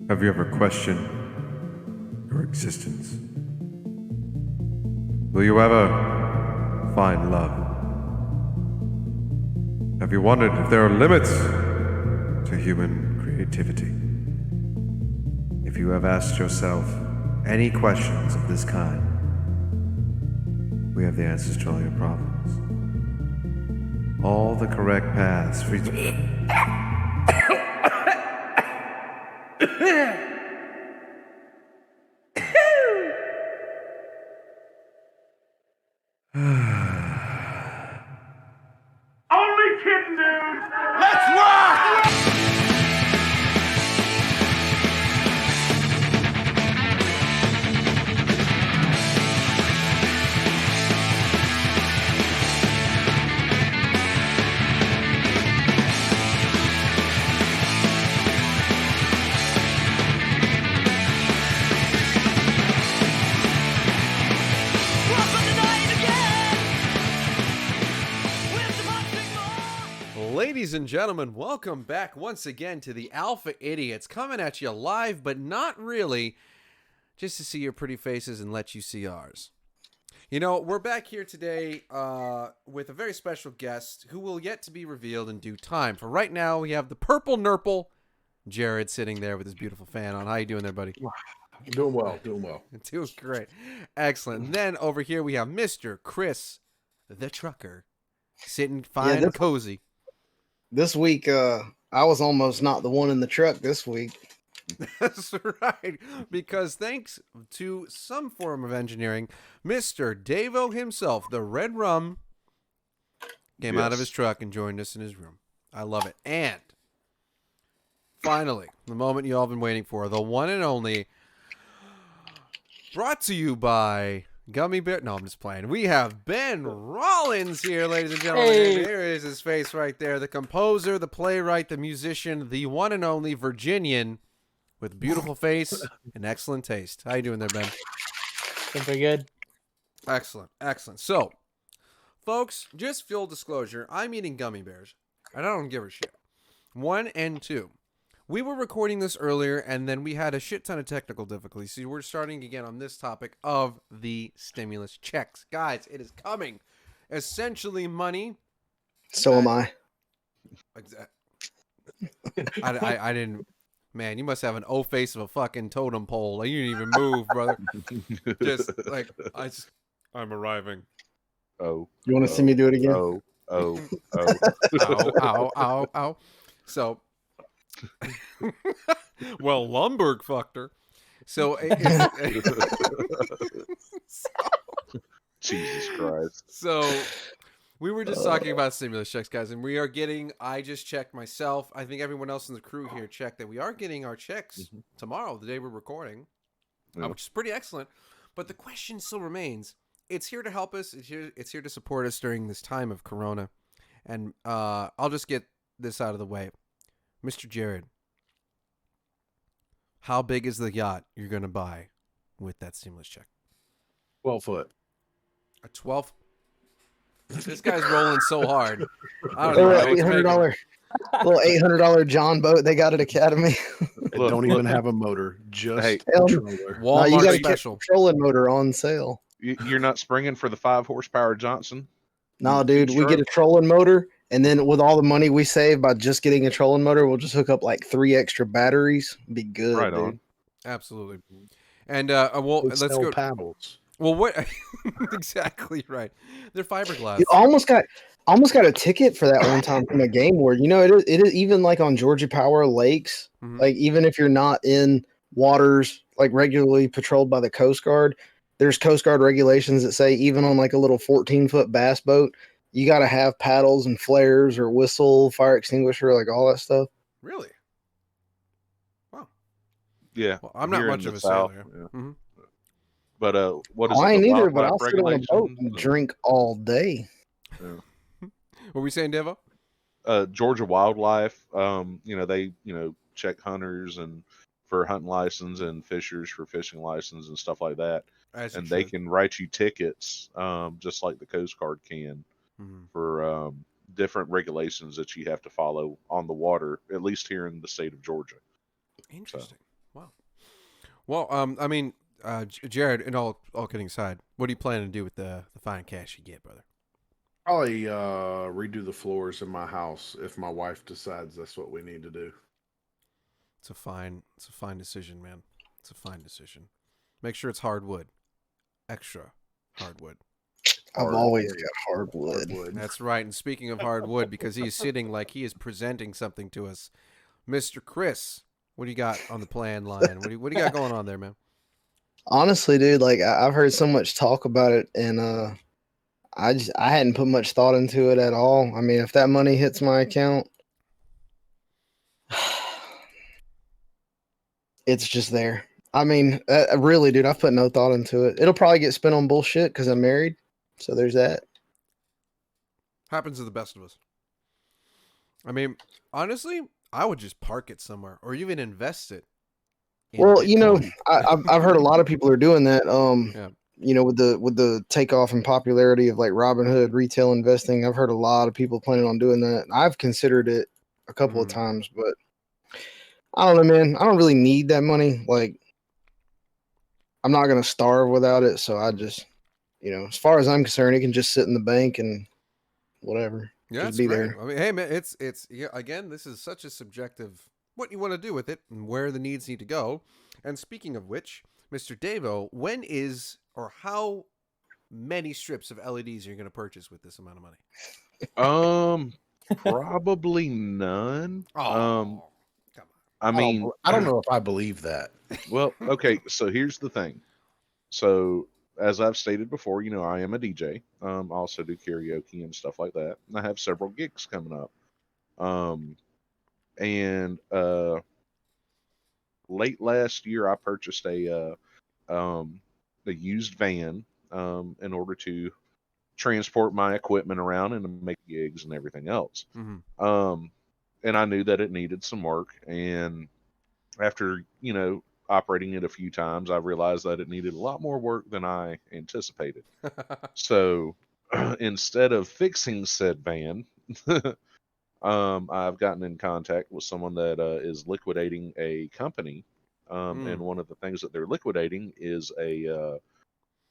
Have you ever questioned your existence? Will you ever find love? Have you wondered if there are limits to human creativity? If you have asked yourself any questions of this kind, we have the answers to all your problems. All the correct paths for you. Only kidding, dude. Let's rock! Ladies and gentlemen, welcome back once again to the Alpha Idiots, coming at you live, but not really, just to see your pretty faces and let you see ours. You know, we're back here today with a very special guest who will yet to be revealed in due time. For right now, we have the Purple Nurple, Jared, sitting there with his beautiful fan on. How you doing there, buddy? Doing well. Doing great. Excellent. And then over here we have Mr. Chris, the Trucker, sitting fine and cozy. This week, I was almost not the one in the truck this week. That's right, because thanks to some form of engineering, Mr. Davo himself, the Red Rum, came out of his truck and joined us in his room. I love it. And finally, the moment you all been waiting for, the one and only, brought to you by Gummy Bear. No, I'm just playing. We have Ben Rollins here, ladies and gentlemen. Hey. And here is his face right there. The composer, the playwright, the musician, the one and only Virginian with beautiful face and excellent taste. How you doing there, Ben? Doing pretty good. Excellent. Excellent. So, folks, just full disclosure, I'm eating gummy bears, and I don't give a shit. 1 and 2. We were recording this earlier, and then we had a shit ton of technical difficulties. So we're starting again on this topic of the stimulus checks. Guys, it is coming. Essentially money. So am I. I didn't... Man, you must have an O face of a fucking totem pole. Like, you didn't even move, brother. I'm arriving. Oh. You want to see me do it again? Oh. Ow, ow, ow. So... well, Lumberg fucked her. So, Jesus Christ. So we were just talking about stimulus checks, guys, and we are getting, I just checked myself. I think everyone else in the crew here checked that we are getting our checks tomorrow, the day we're recording, which is pretty excellent. But the question still remains. It's here to help us. It's here to support us during this time of Corona. And I'll just get this out of the way. Mr. Jared, how big is the yacht you're going to buy with that stimulus check? 12 foot. A 12? This guy's rolling so hard. I don't They're know. $800, little $800 John boat they got at Academy. Look, Don't even have a motor, just Hey, a controller. No, you Walmart got to get special. a trolling motor on sale. You're not springing for the 5 horsepower Johnson? No, dude, we get a trolling motor, and then with all the money we save by just getting a trolling motor, we'll just hook up like 3 extra batteries. Be good, Right dude. on. Absolutely. And well, They let's sell go. paddles. Well, what? Exactly right. They're fiberglass. You almost got a ticket for that one time from a game where, you know, it is even like on Georgia Power lakes, Mhm. like even if you're not in waters like regularly patrolled by the Coast Guard, there's Coast Guard regulations that say even on like a little 14-foot bass boat, you got to have paddles and flares or whistle, fire extinguisher, like all that stuff. Really? Wow. Yeah. Well, I'm not here in much the of a South, sailor. yeah. Mhm. But what is I it? ain't the either, but wildlife I'll sit on a boat and regulations? drink all day. What were we saying, Devo? Georgia Wildlife, they, check hunters and for hunting license and fishers for fishing license and stuff like that. As you And they should. can write you tickets, just like the Coast Guard can, Mhm. for different regulations that you have to follow on the water, at least here in the state of Georgia. Interesting. Wow. Well, I mean, Jared, and all kidding aside, what do you plan to do with the fine cash you get, brother? Probably redo the floors in my house if my wife decides that's what we need to do. It's a fine decision, man. It's a fine decision. Make sure it's hardwood, extra hardwood. I've always got hardwood. That's right. And speaking of hardwood, because he is sitting like he is presenting something to us, Mr. Chris, what do you got on the plan line? What do you got going on there, man? Honestly, dude, like I've heard so much talk about it, and I hadn't put much thought into it at all. I mean, if that money hits my account, it's just there. I mean, really, dude, I've put no thought into it. It'll probably get spent on bullshit because I'm married. So there's that. Happens to the best of us. I mean, honestly, I would just park it somewhere or even invest it. Well, you know, I've heard a lot of people are doing that. Yeah. You know, with the takeoff and popularity of like Robinhood retail investing, I've heard a lot of people planning on doing that. I've considered it a couple of times, but I don't know, man. I don't really need that money. Like, I'm not gonna starve without it, so I just, you know, as far as I'm concerned, it can just sit in the bank and whatever. Yeah, just it's be great. there. I mean, hey, man, it's yeah. Again, this is such a subjective what you want to do with it and where the needs need to go. And speaking of which, Mr. Davo, when is or how many strips of LEDs are you going to purchase with this amount of money? Probably none. Oh, come on. I mean, I don't know if I believe that. well, okay. So here's the thing. So as I've stated before, you know, I am a DJ. I also do karaoke and stuff like that. And I have several gigs coming up. And late last year, I purchased a used van in order to transport my equipment around and to make gigs and everything else. And I knew that it needed some work. And after, you know, operating it a few times, I realized that it needed a lot more work than I anticipated. So instead of fixing said van, I've gotten in contact with someone that is liquidating a company. And one of the things that they're liquidating is a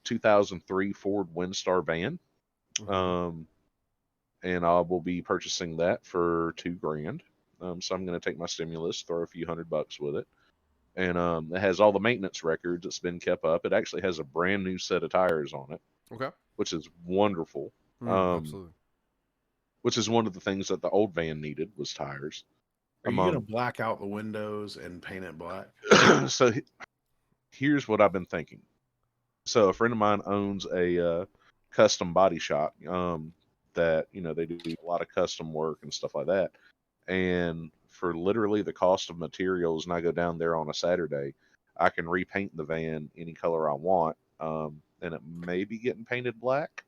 2003 Ford Windstar van. And I will be purchasing that for $2,000. So I'm going to take my stimulus, throw a few $100 with it. And it has all the maintenance records. It's been kept up. It actually has a brand new set of tires on it. Okay. Which is wonderful. Absolutely. Which is one of the things that the old van needed was tires. Are you going to black out the windows and paint it black? So here's what I've been thinking. So a friend of mine owns a custom body shop that, you know, they do a lot of custom work and stuff like that. And for literally the cost of materials, and I go down there on a Saturday, I can repaint the van any color I want. And it may be getting painted black.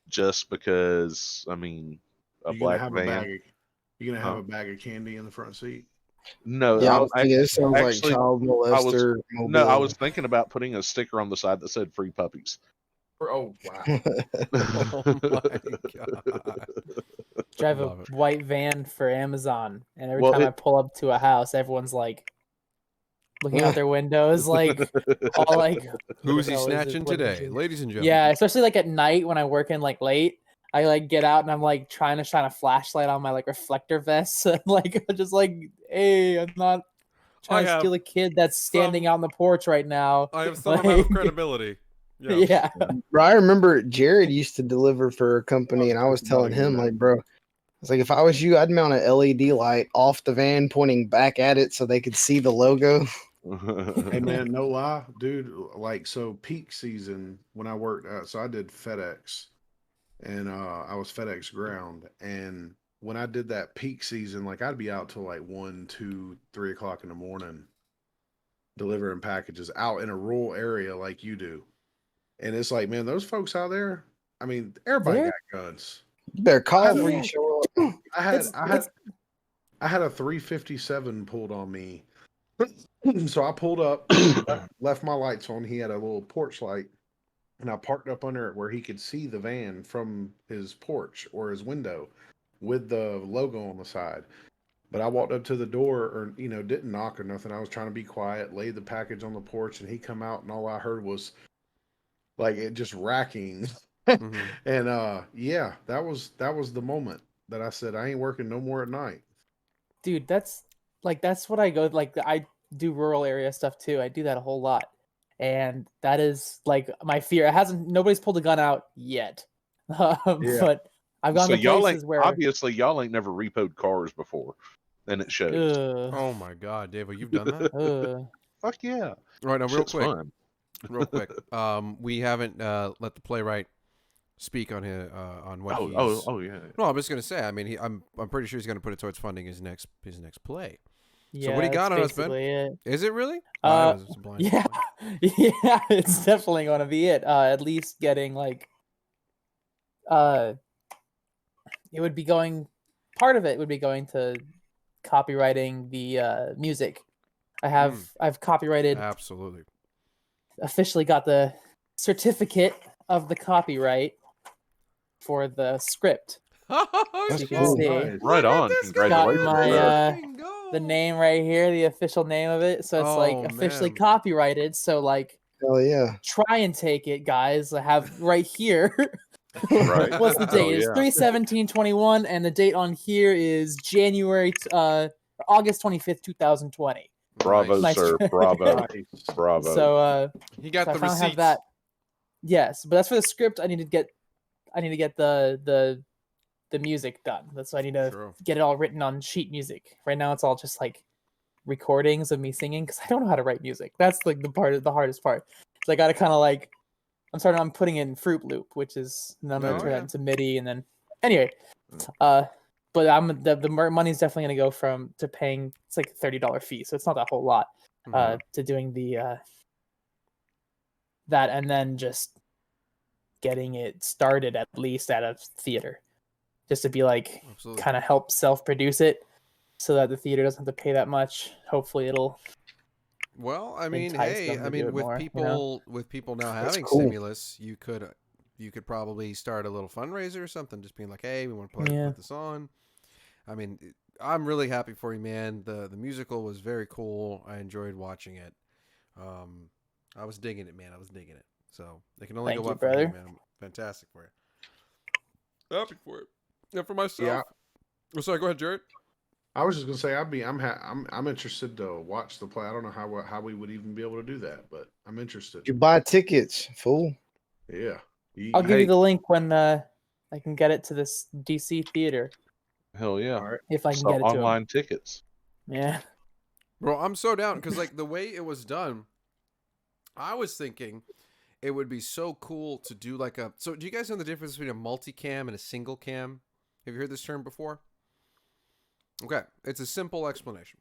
Just because, I mean, a black van. You gonna have a bag of candy in the front seat? No, Yeah, it sounds like child molester. I was thinking about putting a sticker on the side that said "Free Puppies." Oh wow! Oh my god! Drive a white van for Amazon, and every time I pull up to a house, everyone's like looking out their windows, like all like, "Who's he snatching today, ladies and gentlemen?" Yeah, especially like at night when I work in like late. I like get out and I'm like trying to shine a flashlight on my like reflector vest. Like just like, hey, I'm not trying to steal a kid that's standing out on the porch right now. I have some amount of credibility. Yeah. Bro, I remember Jared used to deliver for a company, and I was telling him, like, bro, I was like, if I was you, I'd mount an LED light off the van pointing back at it so they could see the logo. Hey man, no lie, dude. Like, so peak season when I worked, so I did FedEx. And I was FedEx ground, and when I did that peak season, like I'd be out till like 1, 2, 3 o'clock in the morning, delivering packages out in a rural area like you do. And it's like, man, those folks out there, I mean, everybody got guns. You better call before you show up. I had a 357 pulled on me, so I pulled up, left my lights on. He had a little porch light. And I parked up under it where he could see the van from his porch or his window with the logo on the side. But I walked up to the door, or didn't knock or nothing. I was trying to be quiet, laid the package on the porch, and he come out, and all I heard was like it just racking. Mm-hmm. And yeah, that was the moment that I said I ain't working no more at night. Dude, that's what I go like. I do rural area stuff too. I do that a whole lot, and that is like my fear. Nobody's pulled a gun out yet, but I've gone So to y'all places ain't where obviously y'all ain't never repoed cars before, and it shows. Oh my God, Dave, you've done that? Fuck yeah! All right, now Shit's real fun. quick. We haven't let the playwright speak on his on what he's. Oh yeah. No, I'm just gonna say. I mean, I'm pretty sure he's gonna put it towards funding his next play. Yeah, So what do you got on us, Ben? it. Is it really? Yeah, spot. yeah, it's definitely going to be it. At least getting like, it would be going. Part of it would be going to copywriting the music. I've copyrighted. Absolutely. Officially got the certificate of the copyright for the script. That's you can see. Nice. Right on. Congratulations. Got the name right here, the official name of it. So it's like officially copyrighted. So like, hell yeah. try and take it, guys. I have right here. Right. What's the date? Oh, It's 3/17/21, and the date on here is August 25th, 2020. Bravo, Nice. sir. Bravo. Nice. Bravo. So he got so the I finally receipts. have that. Yes, but that's for the script. I need to get the music done. That's why I need to get it all written on sheet music. Right now, it's all just like recordings of me singing because I don't know how to write music. That's like the hardest part. So I got to kind of like I'm putting it in Fruit Loop, which is and I'm gonna turn that into MIDI, and then anyway, but the money's definitely gonna go to paying. It's like a $30 fee, so it's not that whole lot. To doing the that, and then just getting it started at least at a theater, just to be like kind of help self-produce it, so that the theater doesn't have to pay that much. Hopefully, it'll. Well, I mean, entice hey, them to I do mean, it with more, people with people now having cool. stimulus, you could probably start a little fundraiser or something, just being like, hey, we want to put this on. I mean, I'm really happy for you, man. The musical was very cool. I enjoyed watching it. I was digging it, man. I was digging it. So they can only Thank go you, up from brother. here, man. I'm fantastic for you. Happy for it. Yeah, for myself. Yeah. Oh, sorry. Go ahead, Jared. I was just gonna say I'm interested to watch the play. I don't know how we would even be able to do that, but I'm interested. You buy tickets, fool. Yeah. I'll give you the link when I can get it to this DC theater. Hell yeah. All right. If I can Sell get it to online tickets. Yeah. Bro, I'm so down because like the way it was done, I was thinking it would be so cool to do like a. So do you guys know the difference between a multicam and a single cam? Have you heard this term before? Okay, it's a simple explanation.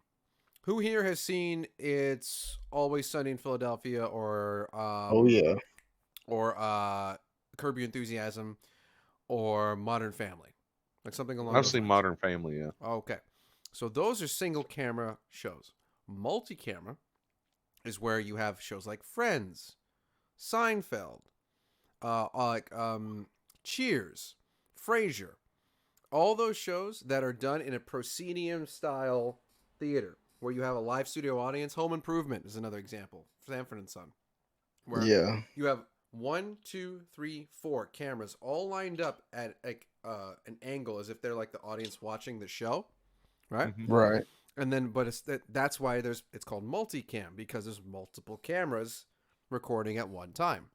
Who here has seen It's Always Sunny in Philadelphia or Oh yeah. or Curb Your Enthusiasm or Modern Family? Like something along I've those seen lines. Modern Family, yeah. Okay. So those are single camera shows. Multi-camera is where you have shows like Friends, Seinfeld, Cheers, Frasier. All those shows that are done in a proscenium style theater where you have a live studio audience. Home Improvement is another example. Sanford and Son. Where you have 1, 2, 3, 4 cameras all lined up at an angle as if they're like the audience watching the show. Right? Mm-hmm. Right. And then, but that's why it's called multicam, because there's multiple cameras recording at one time.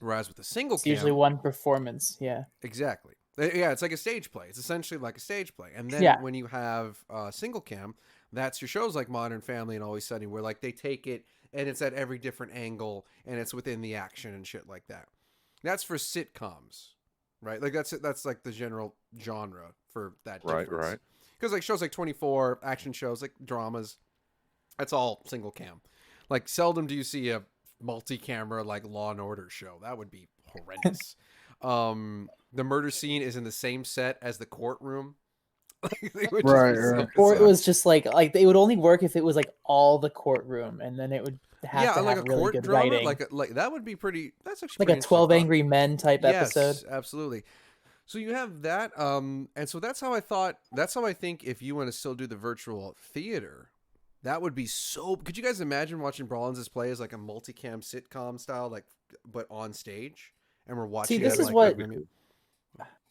Whereas with a single It's cam, usually one performance. Yeah. exactly. Yeah, it's like a stage play. It's essentially like a stage play. And then when you have single cam, that's your shows like Modern Family and Always Sunny, where like they take it and it's at every different angle and it's within the action and shit like that. That's for sitcoms, right? Like that's like the general genre for that difference. Right. Because like shows like 24, action shows, like dramas, that's all single cam. Like seldom do you see a multi-camera like Law and Order show. That would be horrendous. The murder scene is in the same set as the courtroom. Right. Or it was just like it would only work if it was like all the courtroom, and then it would have to like have a really court good drama, writing. like that would be pretty. That's actually like pretty a 12 interesting Angry Men type thought. episode. Yes, absolutely. So you have that, and so that's how I thought. That's how I think if you want to still do the virtual theater, that would be so. Could you guys imagine watching Brawlins' play as like a multicam sitcom style, like but on stage, and we're watching? See, this it is like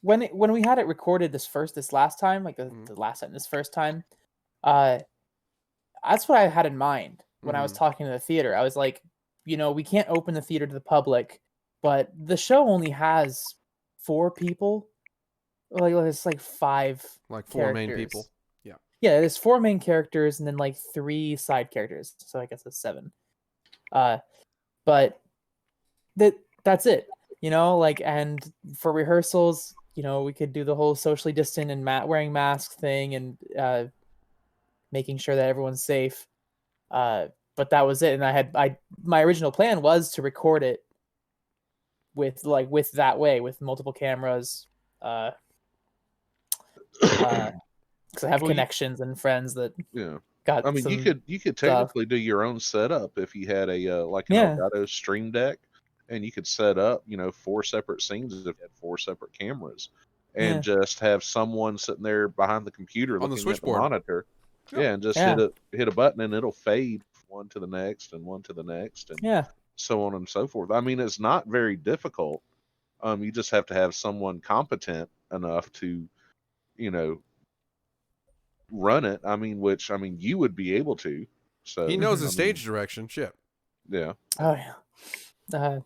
what when we had it recorded this last time, like the last time, this first time, that's what I had in mind when I was talking to the theater. I was like, we can't open the theater to the public, but the show only has 4 people. Like it's like 5, like 4 main characters. people. Yeah, yeah. There's 4 main characters and then like 3 side characters. So I guess it's 7. But that's it. Like, and for rehearsals, we could do the whole socially distant and wearing masks thing and making sure that everyone's safe. But that was it. And my original plan was to record it with multiple cameras. Because I have connections and friends that got. I mean, you could technically do your own setup if you had a like an Elgato Stream Deck, and you could set up 4 separate scenes if you had 4 separate cameras, and just have someone sitting there behind the computer on the looking at the switchboard monitor. Yeah, and just hit a button and it'll fade one to the next and one to the next and so on and so forth. I mean, it's not very difficult. You just have to have someone competent enough to, run it. I mean, you would be able to. So he knows the stage direction. Shit. Yeah. Oh yeah.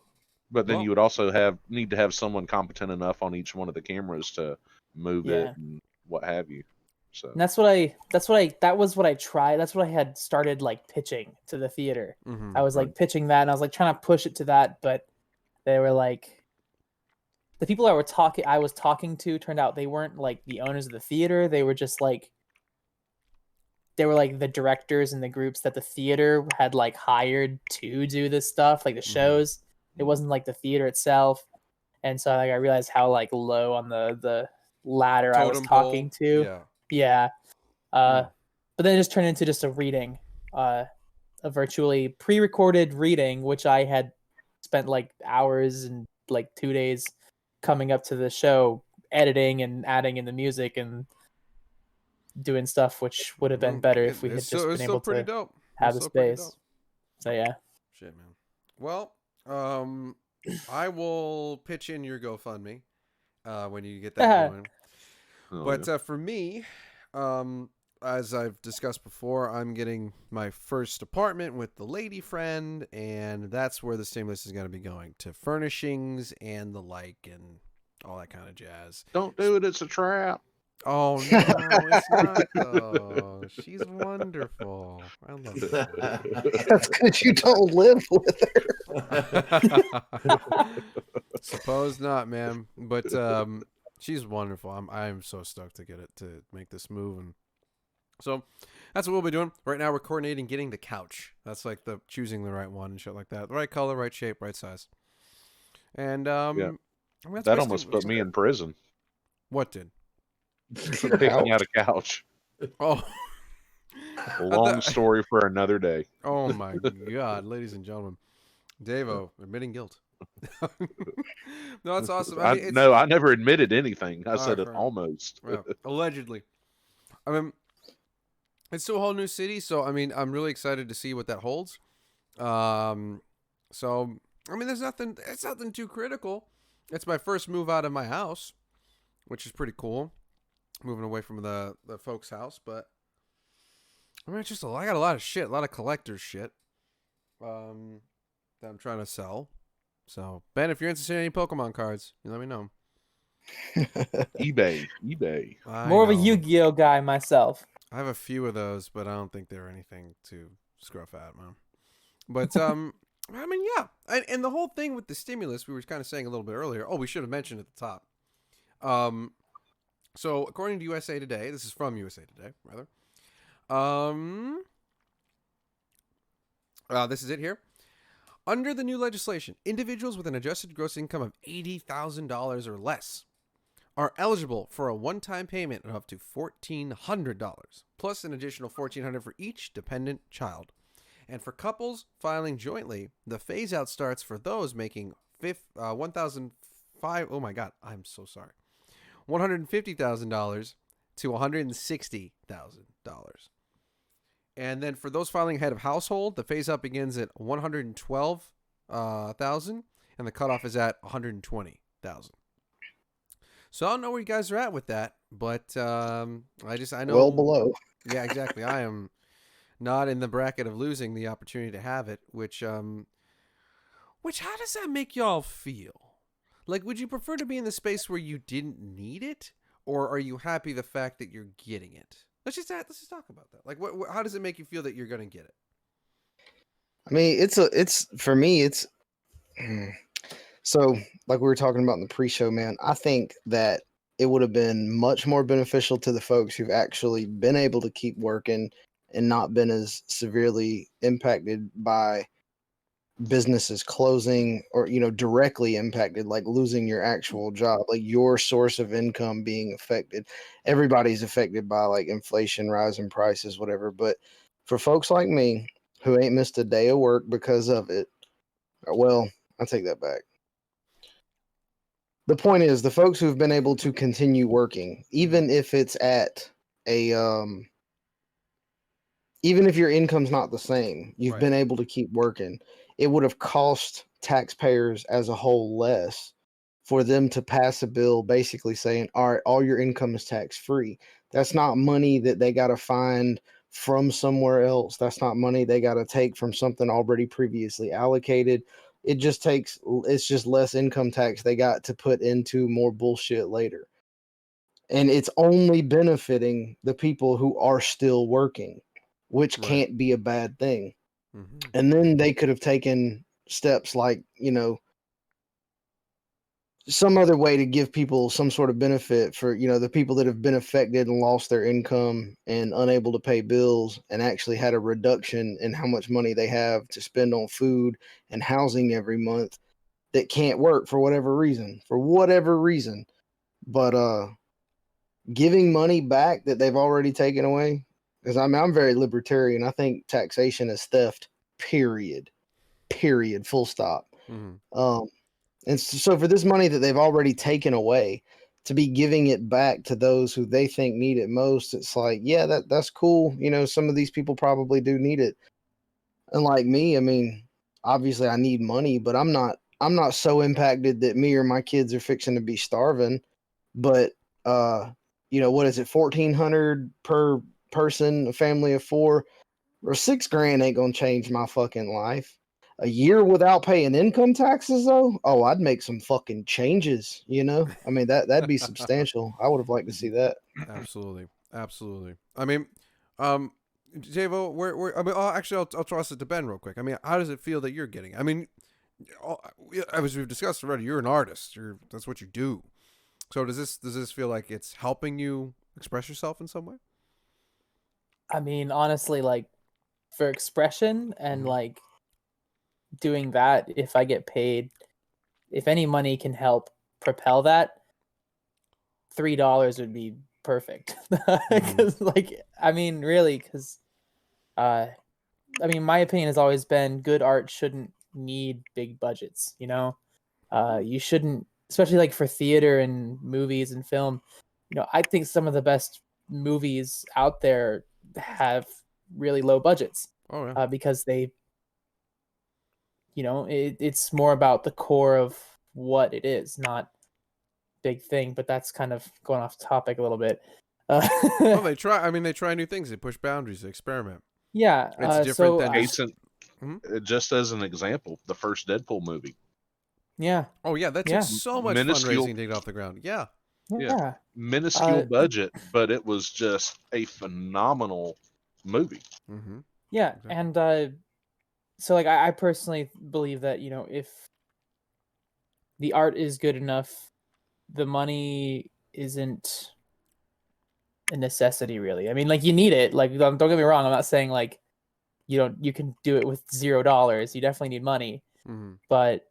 But then you would also need to have someone competent enough on each one of the cameras to move it and what have you. So and that was what I tried. That's what I had started like pitching to the theater. I was like pitching that, and I was like trying to push it to that, but they were like, the people I was talking to turned out they weren't like the owners of the theater. They were just like, the directors and the groups that the theater had like hired to do this stuff, like the shows. It wasn't like the theater itself. And so like I realized how like low on the ladder Totem I was talking to. Yeah. But then it just turned into just a reading, a virtually pre-recorded reading, which I had spent like hours and like 2 days coming up to the show, editing and adding in the music and doing stuff, which would have been better if we had just been able to have the space. So yeah. Shit, man. Well, I will pitch in your GoFundMe when you get that going. But for me, as I've discussed before, I'm getting my first apartment with the lady friend, and that's where the stimulus is going to be going, to furnishings and the like and all that kind of jazz. Don't do it. It's a trap. Oh, no, it's not, though. She's wonderful. I love her. That's because you don't live with her. Suppose not, man. But she's wonderful. I'm so stoked to get it to make this move, and so that's what we'll be doing right now. We're coordinating getting the couch. That's like the choosing the right one and shit like that. The right color, right shape, right size. And that almost put me in prison. What did? Picking out a couch. Oh, a long story for another day. Oh my God, ladies and gentlemen, Davo admitting guilt. No, that's awesome. I never admitted anything. I said it almost. Allegedly. I mean, it's to a whole new city, so I mean, I'm really excited to see what that holds. So I mean, it's nothing too critical. It's my first move out of my house, which is pretty cool. Moving away from the folks' house, but I mean, I got a lot of shit, a lot of collector's shit, that I'm trying to sell. So, Ben, if you're interested in any Pokemon cards, you let me know. eBay. More of a Yu-Gi-Oh guy myself. I have a few of those, but I don't think they're anything to scruff at, man. But I mean, yeah, and the whole thing with the stimulus, we were kind of saying a little bit earlier. Oh, we should have mentioned at the top. So according to USA Today, this is from USA Today, rather. This is it here. Under the new legislation, individuals with an adjusted gross income of $80,000 or less are eligible for a one-time payment of up to $1,400, plus an additional $1,400 for each dependent child. And for couples filing jointly, the phase-out starts for those making $1,005. Oh my God, I'm so sorry. $150,000 to $160,000. And then for those filing head of household, the phase up begins at $112,000, and the cutoff is at $120,000. So I don't know where you guys are at with that, but I know well below. Yeah, exactly. I am not in the bracket of losing the opportunity to have it. Which how does that make y'all feel? Like, would you prefer to be in the space where you didn't need it, or are you happy the fact that you're getting it? Let's just talk about that. Like, how does it make you feel that you're going to get it? I mean, it's for me, it's so like we were talking about in the pre-show, man. I think that it would have been much more beneficial to the folks who've actually been able to keep working and not been as severely impacted by businesses closing or, directly impacted, like losing your actual job, like your source of income being affected. Everybody's affected by like inflation, rising prices, whatever. But for folks like me who ain't missed a day of work because of it, well, I take that back. The point is, the folks who've been able to continue working, even if it's at a even if your income's not the same, you've been able to keep working. It would have cost taxpayers as a whole less for them to pass a bill basically saying, all right, all your income is tax free. That's not money that they got to find from somewhere else. That's not money they got to take from something already previously allocated. It's just less income tax they got to put into more bullshit later. And it's only benefiting the people who are still working, which can't be a bad thing. Mm-hmm. And then they could have taken steps like, some other way to give people some sort of benefit for, the people that have been affected and lost their income and unable to pay bills and actually had a reduction in how much money they have to spend on food and housing every month that can't work for whatever reason. But giving money back that they've already taken away, because I'm very libertarian. I think taxation is theft, period, full stop. Mm-hmm. And so for this money that they've already taken away, to be giving it back to those who they think need it most, it's like, yeah, that's cool. Some of these people probably do need it. And like me, I mean, obviously I need money, but I'm not so impacted that me or my kids are fixing to be starving. But what is it, 1,400 per person, a family of 4, or $6,000 ain't gonna change my fucking life. A year without paying income taxes, though, oh, I'd make some fucking changes. I mean, that'd be substantial. I would have liked to see that. Absolutely. I mean, Javo, where? I mean, actually, I'll toss it to Ben real quick. I mean, how does it feel that you're getting? I mean, as we've discussed already, you're an artist. That's what you do. So does this feel like it's helping you express yourself in some way? I mean, honestly, like for expression and like doing that, if I get paid, if any money can help propel that, $3 would be perfect. Because I mean, really, because I mean, my opinion has always been good art shouldn't need big budgets. You shouldn't, especially like for theater and movies and film. I think some of the best movies out there have really low budgets. Oh yeah. Because they, it's more about the core of what it is, not big thing. But that's kind of going off topic a little bit. Well, they try. I mean, they try new things. They push boundaries. They experiment. Yeah, it's different than just as an example, the first Deadpool movie. Yeah. Oh yeah, that took so much fundraising to get off the ground. Yeah. Yeah. Minuscule budget, but it was just a phenomenal movie. Mm-hmm. Yeah, exactly. And so like I personally believe that if the art is good enough, the money isn't a necessity really. I mean, like you need it. Like don't get me wrong. I'm not saying like you can do it with $0. You definitely need money, but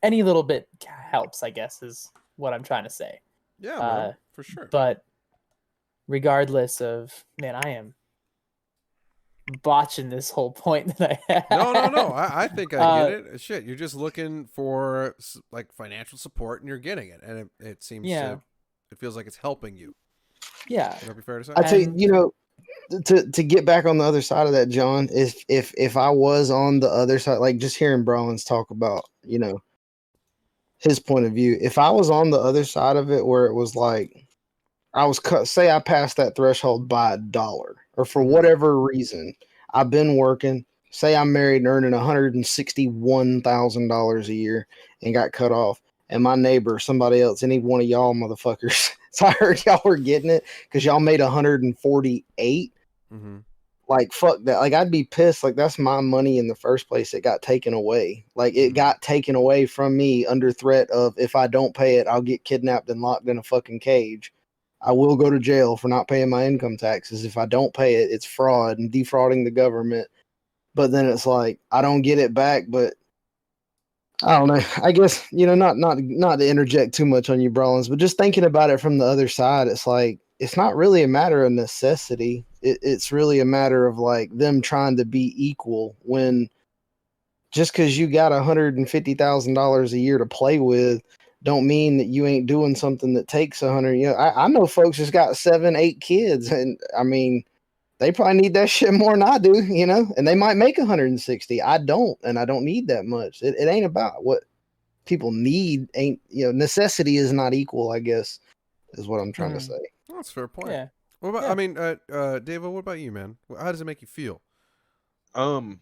any little bit helps, I guess, is what I'm trying to say. Yeah, man, for sure. But regardless of, man, I am botching this whole point that I had. No. I think I get it. Shit, you're just looking for like financial support, and you're getting it, and it seems to. It feels like it's helping you. Yeah, Would that be fair to say? I tell you, you know, to get back on the other side of that, John, if I was on the other side, like just hearing Brawlins talk about, you know, his point of view, if I was on the other side of it, where it was like I was say I passed that threshold by $1, or for whatever reason, I've been working. Say I'm married and earning $161,000 a year and got cut off, and my neighbor, somebody else, any one of y'all motherfuckers. So I heard y'all were getting it because y'all made 148. Like, fuck that. Like, I'd be pissed. Like, that's my money in the first place. It got taken away. Like, it got taken away from me under threat of, if I don't pay it, I'll get kidnapped and locked in a fucking cage. I will go to jail for not paying my income taxes. If I don't pay it, it's fraud and defrauding the government. But then it's like, I don't get it back, but I don't know. I guess, you know, not to interject too much on you, Brawlins, but just thinking about it from the other side, it's like, it's not really a matter of necessity. It's really a matter of like them trying to be equal, when just because you got $150,000 a year to play with don't mean that you ain't doing something that takes 100. You know, I know folks just got 7, 8 kids, and I mean, they probably need that shit more than I do, you know, and they might make 160. I don't, and I don't need that much. It ain't about what people need. Ain't, you know, necessity is not equal, I guess, is what I'm trying to say. Well, that's a fair point. Yeah. What about? I mean, David, what about you, man? How does it make you feel? So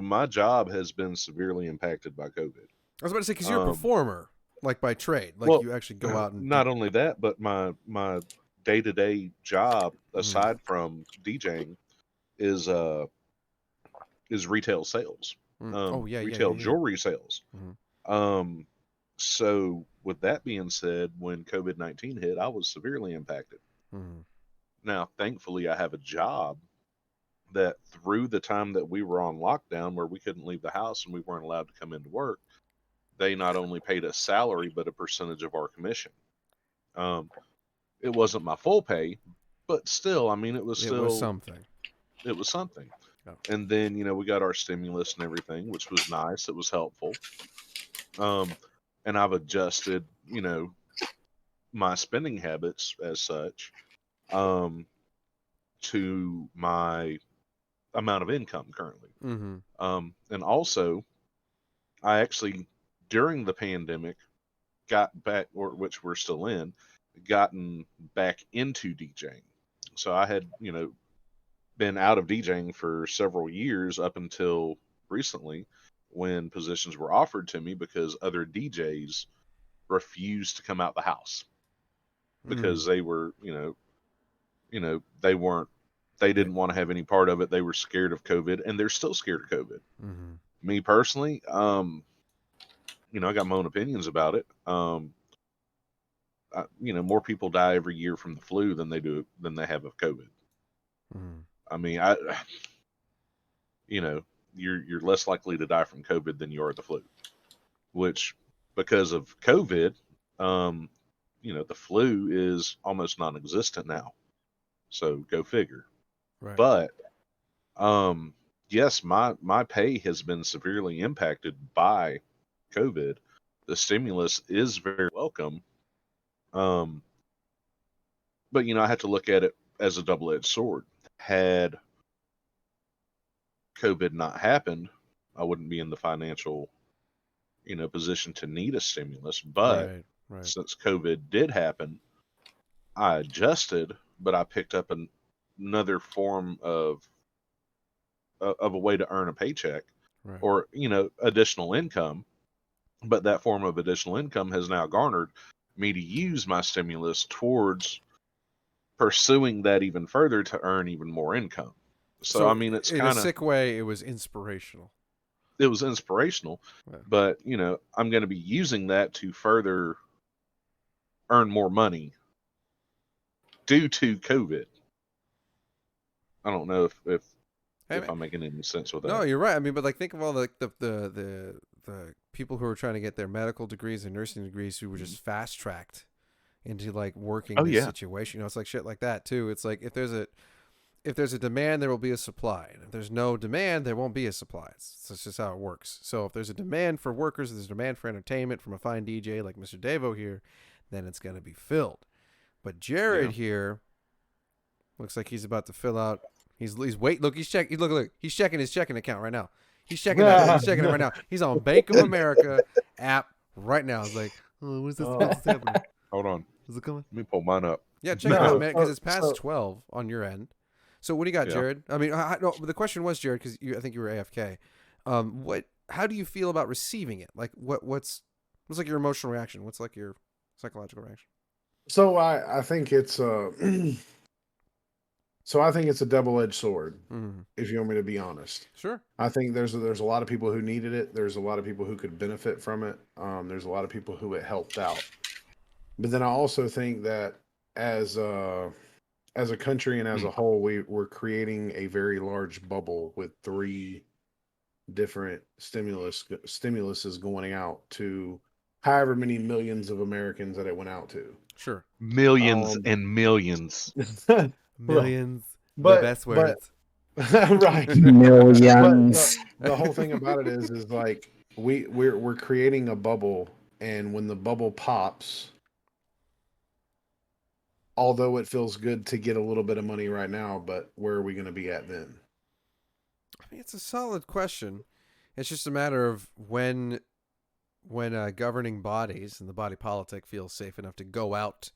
my job has been severely impacted by COVID. I was about to say, because you're a performer, like by trade, like you actually go out and not only that, but my day-to-day job, aside from DJing, is retail sales. Retail jewelry sales. So with that being said, when COVID-19 hit, I was severely impacted. Now, thankfully, I have a job that through the time that we were on lockdown, where we couldn't leave the house and we weren't allowed to come into work, they not only paid us salary, but a percentage of our commission. It wasn't my full pay, but still, I mean, it was something. It was something. Yeah. And then, you know, we got our stimulus and everything, which was nice. It was helpful. And I've adjusted, you know, my spending habits as such, to my amount of income currently. And also, I actually, during the pandemic, got back, or which we're still in, gotten back into DJing. So I had, you know, been out of DJing for several years up until recently, when positions were offered to me because other DJs refused to come out the house because they were, you know, they didn't want to have any part of it. They were scared of COVID, and they're still scared of COVID. Me personally, you know, I got my own opinions about it. You know, more people die every year from the flu than they have of COVID. I mean, you know, you're less likely to die from COVID than you are the flu, which, because of COVID, you know, the flu is almost non-existent now. So go figure. Right. But yes, my pay has been severely impacted by COVID. The stimulus is very welcome. But you know, I have to look at it as a double-edged sword. Had COVID not happened, I wouldn't be in the financial, you know, position to need a stimulus. But since COVID did happen, I adjusted, but I picked up another form of a way to earn a paycheck, or, you know, additional income. But that form of additional income has now garnered me to use my stimulus towards pursuing that even further to earn even more income. So I mean, it's in kind of a sick way. It was inspirational. It was inspirational, but you know, I'm going to be using that to further earn more money due to COVID. I don't know if I'm making any sense with that. No, you're right. I mean, but like, think of all the people who are trying to get their medical degrees and nursing degrees who were just fast tracked into like working this situation. You know, it's like shit like that too. It's like, if there's if there's a demand, there will be a supply. And if there's no demand, there won't be a supply. That's just how it works. So if there's a demand for workers, there's a demand for entertainment from a fine DJ like Mr. Davo here, then it's going to be filled. But Jared here looks like he's about to fill out. He's wait. Look, he's checking. Look. He's checking his checking account right now. He's checking that. He's checking it right now. He's on Bank of America app right now. It's like, oh, what's this? What's happening? Hold on. Is it coming? Let me pull mine up. Yeah, check it out, man, because it's past 12 on your end. So what do you got, Jared? I mean, no, the question was, Jared, because I think you were AFK. How do you feel about receiving it? Like, what's like your emotional reaction? What's like your psychological reaction? So I think it's I think it's a double-edged sword. If you want me to be honest, sure. I think there's a lot of people who needed it. There's a lot of people who could benefit from it. There's a lot of people who it helped out. But then I also think that as a country and as a whole, we're creating a very large bubble with 3 different stimuluses going out to however many millions of Americans that it went out to. Sure. Millions and millions. Millions. But, the best words. Right. Millions. The whole thing about it is like we're creating a bubble, and when the bubble pops, although it feels good to get a little bit of money right now, but where are we going to be at then? I mean, it's a solid question. It's just a matter of when governing bodies and the body politic feels safe enough to go out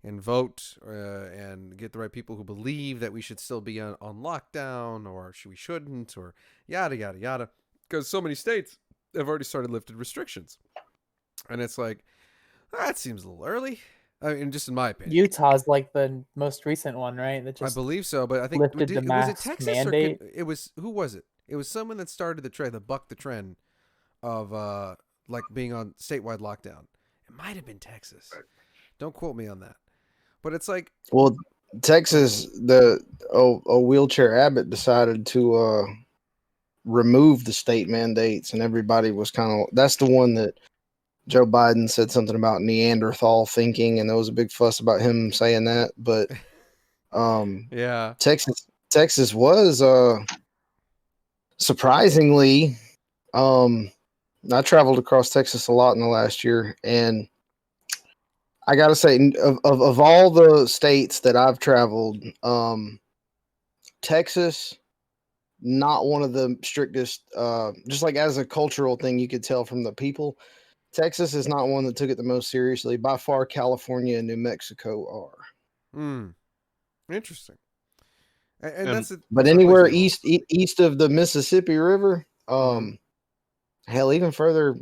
and vote and get the right people who believe that we should still be on lockdown or we shouldn't or yada, yada, yada. Because so many states have already started lifted restrictions. And it's like, that seems a little early. I mean, just in my opinion. Utah's like the most recent one, right? That just I believe so, but I think lifted the was it mask Texas mandate. or it was who was it? It was someone that started the trend, that bucked the trend of like being on statewide lockdown. It might have been Texas. Don't quote me on that. But it's like, well, Texas, a wheelchair Abbott decided to remove the state mandates, and everybody was kind of, that's the one that Joe Biden said something about Neanderthal thinking, and there was a big fuss about him saying that. But yeah, Texas was surprisingly, I traveled across Texas a lot in the last year, and I gotta say, of all the states that I've traveled, Texas, not one of the strictest. Just like as a cultural thing, you could tell from the people. Texas is not one that took it the most seriously. By far, California and New Mexico are. Interesting. And that's it. But anywhere east of the Mississippi River, hell, even further.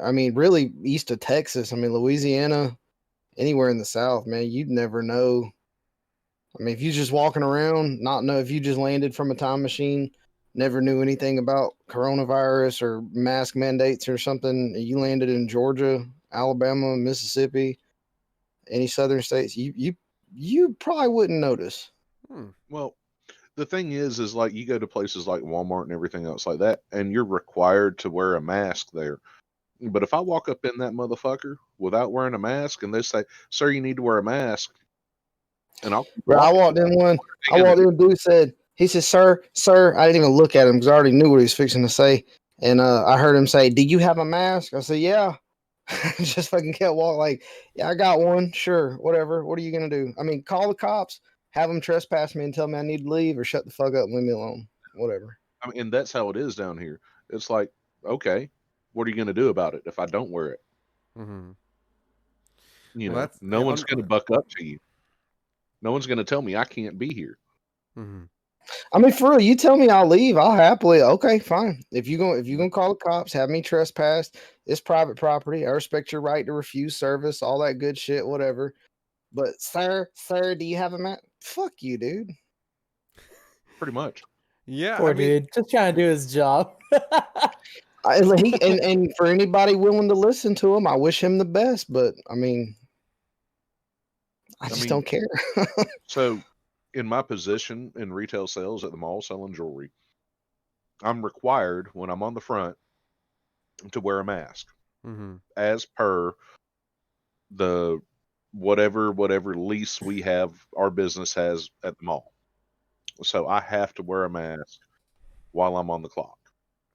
I mean, really east of Texas. I mean, Louisiana, anywhere in the South, man, you'd never know. I mean, if you just walking around, not know if you just landed from a time machine, never knew anything about coronavirus or mask mandates or something. You landed in Georgia, Alabama, Mississippi, any southern states, you probably wouldn't notice. Well, the thing is like you go to places like Walmart and everything else like that, and you're required to wear a mask there. But if I walk up in that motherfucker without wearing a mask, and they say, "Sir, you need to wear a mask," and I walked in one. Dude said, he said, "Sir," I didn't even look at him because I already knew what he was fixing to say. And I heard him say, "Do you have a mask?" I said, "Yeah." Just fucking kept walking like, "Yeah, I got one. Sure, whatever. What are you gonna do? I mean, call the cops, have them trespass me and tell me I need to leave, or shut the fuck up and leave me alone. Whatever." I mean, and that's how it is down here. It's like, okay, what are you gonna do about it if I don't wear it? You know, no one's gonna buck up to you. No one's gonna tell me I can't be here. I mean, for real, you tell me I'll leave, I'll happily. Okay, fine. If you're gonna call the cops, have me trespassed. It's private property. I respect your right to refuse service, all that good shit, whatever. But sir, do you have a mask? Fuck you, dude. Pretty much. Yeah, poor dude, just trying to do his job. And for anybody willing to listen to him, I wish him the best. But I mean, I just don't care. So, in my position in retail sales at the mall selling jewelry, I'm required when I'm on the front to wear a mask, as per the whatever lease we have, our business has at the mall. So I have to wear a mask while I'm on the clock.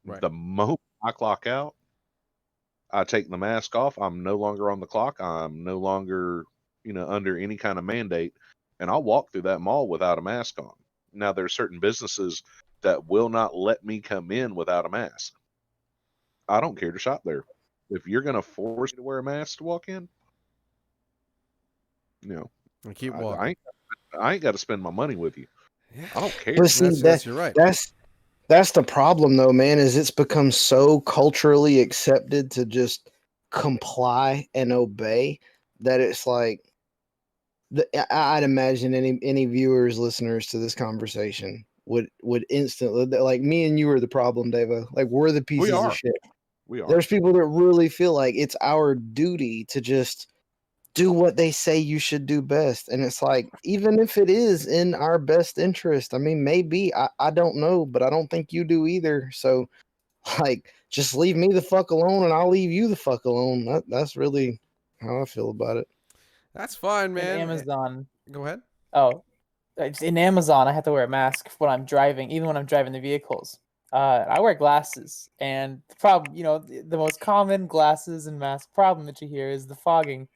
Right. The moment I clock out, I take the mask off. I'm no longer on the clock. I'm no longer, under any kind of mandate. And I'll walk through that mall without a mask on. Now, there are certain businesses that will not let me come in without a mask. I don't care to shop there. If you're going to force me to wear a mask to walk in, And keep I walking. I ain't got to spend my money with you. Yeah. I don't care. But see, You're right. That's the problem, though, man. Is it's become so culturally accepted to just comply and obey that it's like I'd imagine any viewers, listeners to this conversation would instantly, like, me and you are the problem, Devo. Like, we're the pieces of shit. We are. There's people that really feel like it's our duty to just do what they say you should do best. And it's like, even if it is in our best interest, I mean, maybe, I don't know, but I don't think you do either. So, like, just leave me the fuck alone and I'll leave you the fuck alone. That's really how I feel about it. That's fine, man. In Amazon. Go ahead. Oh, in Amazon, I have to wear a mask when I'm driving, even when I'm driving the vehicles. I wear glasses, and the problem, the most common glasses and mask problem that you hear is the fogging.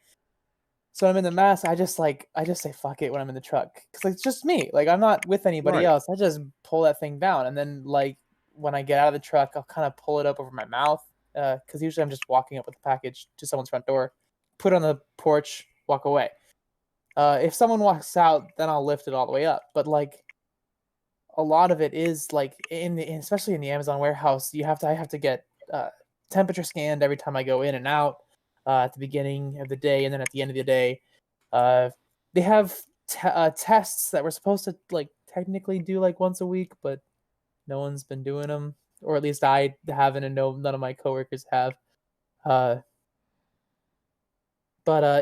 So when I'm in the mask, I just say fuck it when I'm in the truck, because it's just me. Like, I'm not with anybody else. I just pull that thing down, and then, like, when I get out of the truck, I'll kind of pull it up over my mouth, because usually I'm just walking up with the package to someone's front door, put it on the porch, walk away. If someone walks out, then I'll lift it all the way up. But, like, a lot of it is, like, especially in the Amazon warehouse, I have to get temperature scanned every time I go in and out, at the beginning of the day, and then at the end of the day. They have tests that we're supposed to, like, technically do, like, once a week, but no one's been doing them, or at least I haven't, and none of my coworkers have. But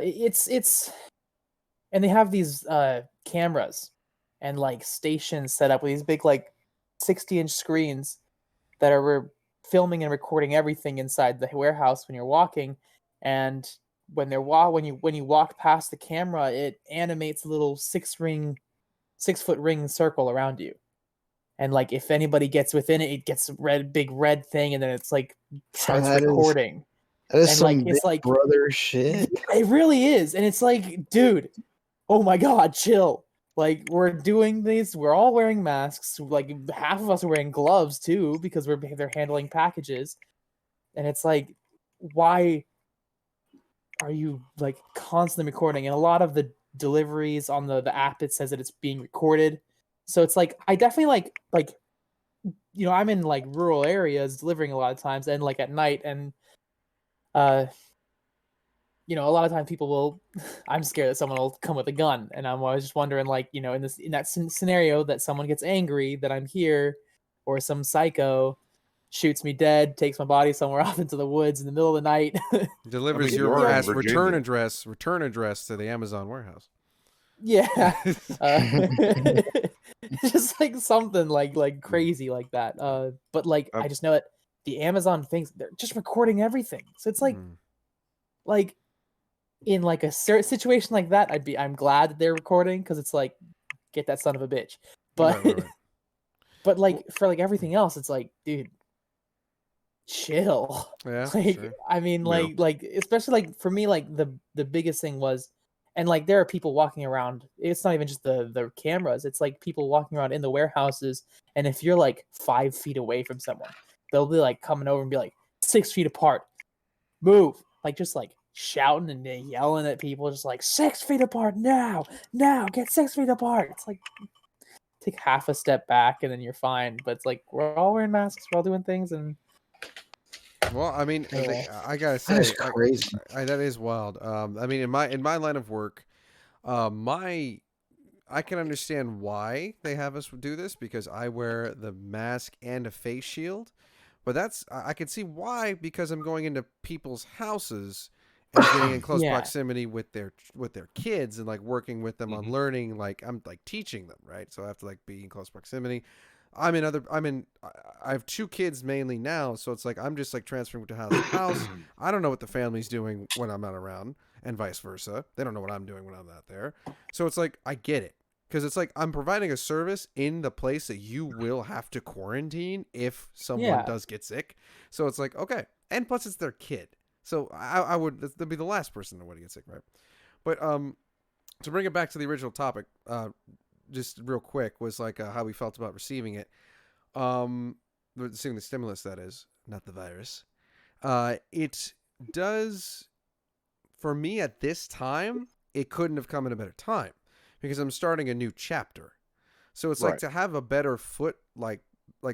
it's and they have these cameras and, like, stations set up with these big, like, 60-inch screens that are filming and recording everything inside the warehouse when you're walking. And when you walk past the camera, it animates a little 6-foot ring circle around you. And, like, if anybody gets within it, it gets big red thing, and then it's like starts recording. That is and, some like, it's big like brother shit. It really is, and it's like, dude, oh my god, chill. Like, we're doing this, we're all wearing masks, like, half of us are wearing gloves too, because they're handling packages. And it's like, why are you, like, constantly recording? And a lot of the deliveries on the app, it says that it's being recorded. So it's like, I definitely like I'm in, like, rural areas delivering a lot of times, and, like, at night, and a lot of times people will. I'm scared that someone will come with a gun, and I'm always just wondering, like, in that scenario that someone gets angry that I'm here, or some psycho shoots me dead, takes my body somewhere off into the woods in the middle of the night. Delivers your return address to the Amazon warehouse. Yeah, just like something like crazy like that. But, like, I just know that the Amazon things, they're just recording everything, so it's like in, like, a situation like that, I'm glad that they're recording, because it's like, get that son of a bitch. But right. but, like, for, like, everything else, it's like, dude, chill. Yeah, like, sure. I mean, like especially, like, for me, like, the biggest thing was, and, like, there are people walking around. It's not even just the cameras. It's, like, people walking around in the warehouses, and if you're, like, 5 feet away from someone, they'll be, like, coming over and be like, 6 feet apart, move, like, just, like, shouting and yelling at people, just like, 6 feet apart now, get 6 feet apart. It's like, take half a step back and then you're fine. But it's like, we're all wearing masks, we're all doing things, and well, I mean, anyway. I gotta say, That's crazy. that is wild. I mean, in my line of work, I can understand why they have us do this, because I wear the mask and a face shield. But I can see why, because I'm going into people's houses and getting in close proximity with their kids, and, like, working with them on learning, like, I'm, like, teaching them, right? So I have to, like, be in close proximity. I have 2 kids mainly now, so it's like I'm just, like, transferring to house to house. I don't know what the family's doing when I'm not around, and vice versa. They don't know what I'm doing when I'm not there. So it's like, I get it. Because it's like I'm providing a service in the place that you will have to quarantine if someone does get sick. So it's like, okay. And plus it's their kid. So I would, that'd be the last person to want to get sick, right? But to bring it back to the original topic, just real quick, was like how we felt about receiving it. Receiving the stimulus, that is, not the virus. It does, for me at this time, it couldn't have come at a better time. Because I'm starting a new chapter. So it's like to have a better foot, like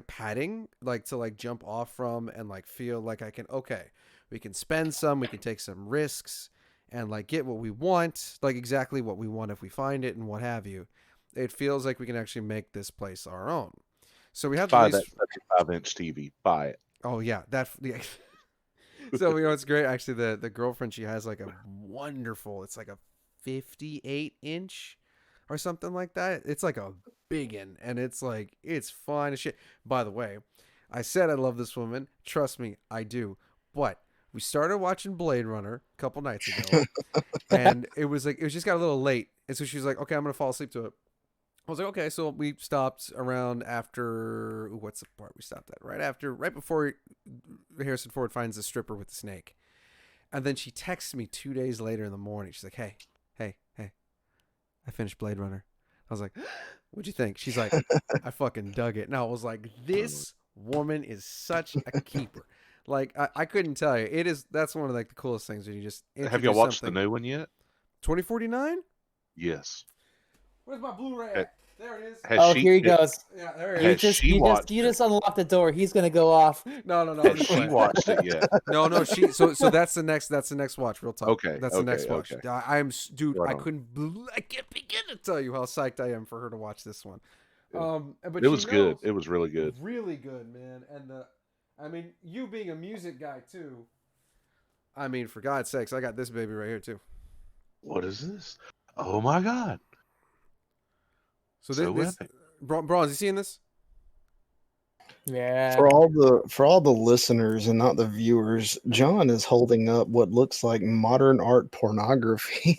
padding, like to like jump off from and like feel like I can, okay, we can spend some, we can take some risks and like get what we want, like exactly what we want if we find it and what have you. It feels like we can actually make this place our own. So we have buy that 75-inch TV. Buy it. Oh yeah, so it's great. Actually, the girlfriend, she has like a wonderful, it's like a 58-inch or something like that. It's like a big one, and it's like, it's fine as shit. By the way, I said I love this woman. Trust me, I do. But we started watching Blade Runner a couple nights ago, and it was just got a little late, and so she was like, okay, I'm gonna fall asleep to it. I was like, okay, so we stopped around after, what's the part we stopped at? Right before Harrison Ford finds the stripper with the snake. And then she texts me 2 days later in the morning. She's like, hey, I finished Blade Runner. I was like, what'd you think? She's like, I fucking dug it. And I was like, this woman is such a keeper. Like, I couldn't tell you. That's one of like the coolest things when you just have you watched the new one yet? 2049? Yes. Where's my Blu-ray at? There it is. Here he goes. Yeah, there it is. You just unlock the door. He's gonna go off. No. Has she watched it yet? No. So that's the next watch. Real talk. Okay. That's the next watch. Okay. Dude. Right I can't begin to tell you how psyched I am for her to watch this one. But it was good. It was really good. Really good, man. And you being a music guy too. I mean, for God's sakes, I got this baby right here too. What is this? Oh my God. So this Bronze, you seeing this? Yeah. For all the listeners and not the viewers, John is holding up what looks like modern art pornography.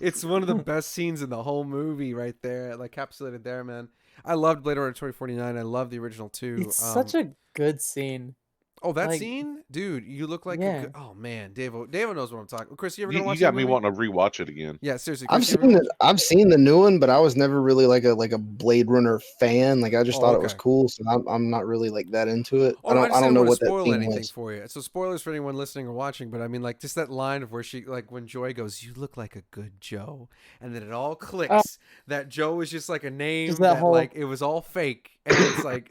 It's one of the best scenes in the whole movie right there, like encapsulated there, man. I loved Blade Runner 2049. I love the original too. It's such a good scene. Oh, that scene, dude! You look like oh man, Dave knows what I'm talking. Chris, you ever gonna watch? You got me wanting to rewatch it again. Yeah, seriously. Chris, I've seen the new one, but I was never really like a Blade Runner fan. Like I just thought it was cool, so I'm not really like that into it. I don't know what that spoil anything for you. So spoilers for anyone listening or watching, but I mean, like just that line of where she when Joy goes, "You look like a good Joe," and then it all clicks that Joe was just like a name that like it was all fake, and it's like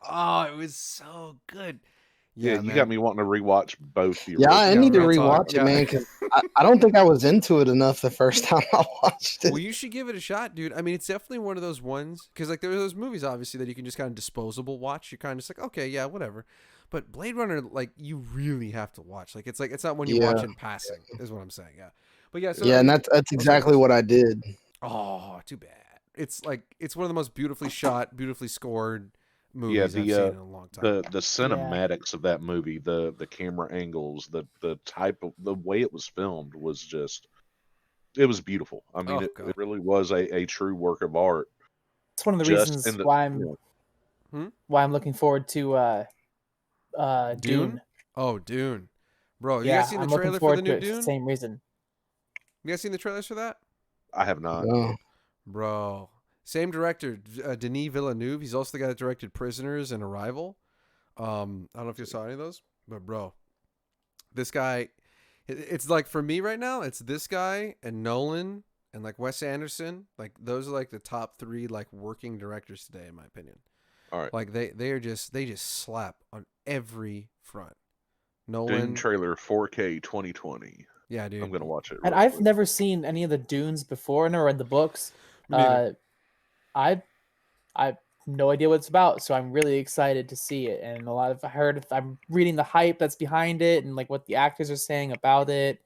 oh, it was so good. Yeah, you got me wanting to rewatch both. Yeah, I need to rewatch it, man, because I don't think I was into it enough the first time I watched it. Well, you should give it a shot, dude. I mean, it's definitely one of those ones, because like there are those movies, obviously, that you can just kind of disposable watch. You're kind of just like, okay, yeah, whatever. But Blade Runner, like, you really have to watch. Like, it's not one you watch in passing, is what I'm saying. Yeah, but yeah, so and that's exactly what I did. Oh, too bad. It's like it's one of the most beautifully shot, beautifully scored movies I've seen in a long time. The cinematics of that movie, the camera angles, the type of the way it was filmed was just, it was beautiful. I mean, it really was a true work of art. It's one of the reasons why I'm looking forward to Dune. Oh, Dune, bro! You guys seen the trailer for the new Dune? Same reason. You guys seen the trailers for that? I have not. No. Bro. Same director, Denis Villeneuve. He's also the guy that directed Prisoners and Arrival. I don't know if you saw any of those, but bro, this guy, it's like for me right now, it's this guy and Nolan and like Wes Anderson. Like those are like the top three like working directors today, in my opinion. All right. Like they just slap on every front. Nolan Dune trailer 4K 2020. Yeah, dude. I'm gonna watch it. And I've never seen any of the Dunes before, nor read the books. I have no idea what it's about, so I'm really excited to see it. And I'm reading the hype that's behind it and like what the actors are saying about it.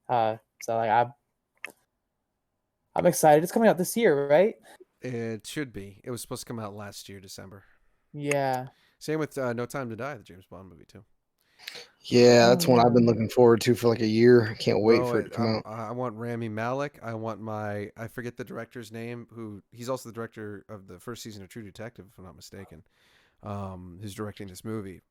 So like I'm excited. It's coming out this year, right? It should be. It was supposed to come out last year, December. Yeah. Same with No Time to Die, the James Bond movie too. Yeah, that's one I've been looking forward to for like a year. I can't wait Bro, for it to come out. I want Rami Malek. I want I forget the director's name. He's also the director of the first season of True Detective, if I'm not mistaken. Who's directing this movie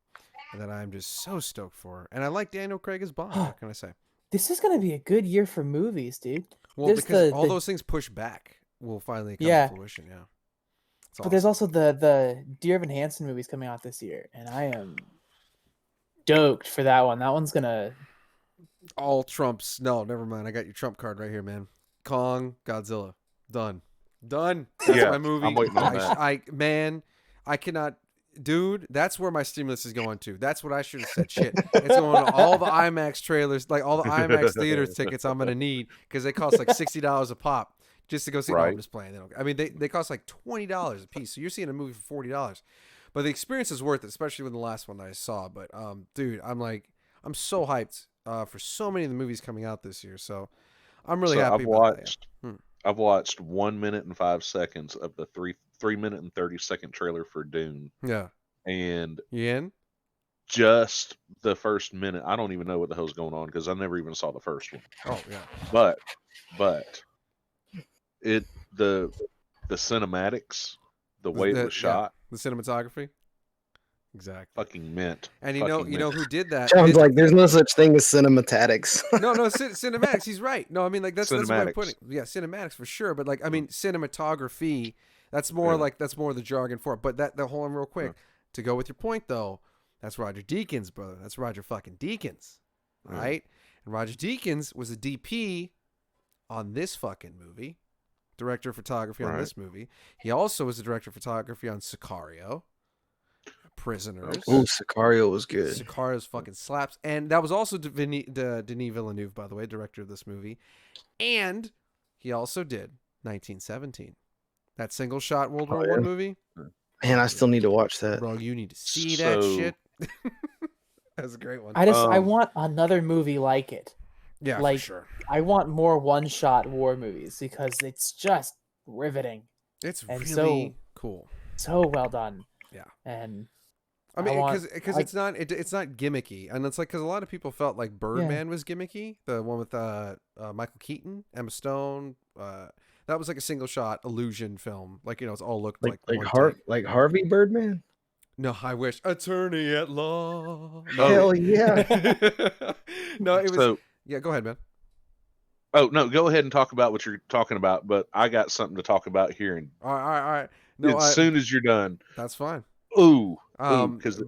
that I'm just so stoked for. And I like Daniel Craig as Bond. What can I say? This is gonna be a good year for movies, dude. Well, because all those things pushed back will finally come to fruition. Yeah. But awesome. There's also the Dear Evan Hansen movies coming out this year, and I am stoked for that one. That one's gonna all Trumps. No, never mind. I got your Trump card right here, man. Kong, Godzilla, done. That's my movie. I'm waiting on that. I cannot. Dude, that's where my stimulus is going to. That's what I should have said. Shit, it's going to all the IMAX trailers, like all the IMAX theater tickets I'm gonna need because they cost like $60 a pop just to go see. Right. No, I'm just playing. They cost like $20 a piece. So you're seeing a movie for $40, but the experience is worth it, especially with the last one that I saw. But dude, I'm so hyped for so many of the movies coming out this year. So I'm really happy. I've watched 1 minute and 5 seconds of the 3 minute and 30-second trailer for Dune. Yeah. And you in? Just the first minute, I don't even know what the hell's going on because I never even saw the first one. Oh yeah. But the cinematics, the way it was shot, the cinematography. Exactly. Fucking mint. And you know who did that? Sounds like there's no such thing as cinematics. no, cinematics. He's right. No, I mean like that's the way I'm putting it. Yeah, cinematics for sure. But like I mean cinematography. That's more that's more the jargon for it. But hold on real quick to go with your point though. That's Roger Deakins, brother. That's Roger fucking Deakins, right? And Roger Deakins was a DP on this fucking movie, director of photography on this movie. He also was the director of photography on Sicario. Prisoners. Oh, Sicario was good. Sicario's fucking slaps. And that was also Denis Villeneuve, by the way, director of this movie. And he also did 1917. That single shot World War I movie. Man, I still need to watch that. Bro, you need to see that shit. That's a great one. I want another movie like it. Yeah, like, for sure. I want more one-shot war movies because it's just riveting. It's really cool. So well done. Yeah. And I mean, because it's not gimmicky, and it's like because a lot of people felt like Birdman was gimmicky, the one with Michael Keaton, Emma Stone. That was like a single shot illusion film, like it's all looked like Harvey Birdman. No, I wish Attorney at Law. Hell yeah. No, it was. Yeah, go ahead, man. Oh no, go ahead and talk about what you're talking about. But I got something to talk about here, and all right. No, as soon as you're done, that's fine. Ooh, because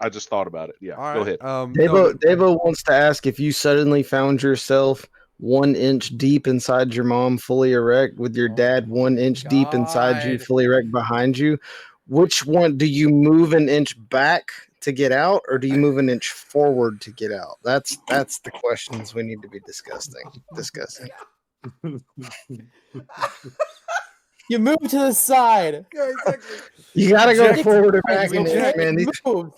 I just thought about it. Yeah, go ahead. Devo wants to ask if you suddenly found yourself 1 inch deep inside your mom, fully erect, with your dad 1 inch deep inside you, fully erect behind you. Which one do you move an inch back to get out, or do you move an inch forward to get out? That's the questions we need to be discussing. You move to the side. Yeah, exactly. You gotta go forward or back in there, man. It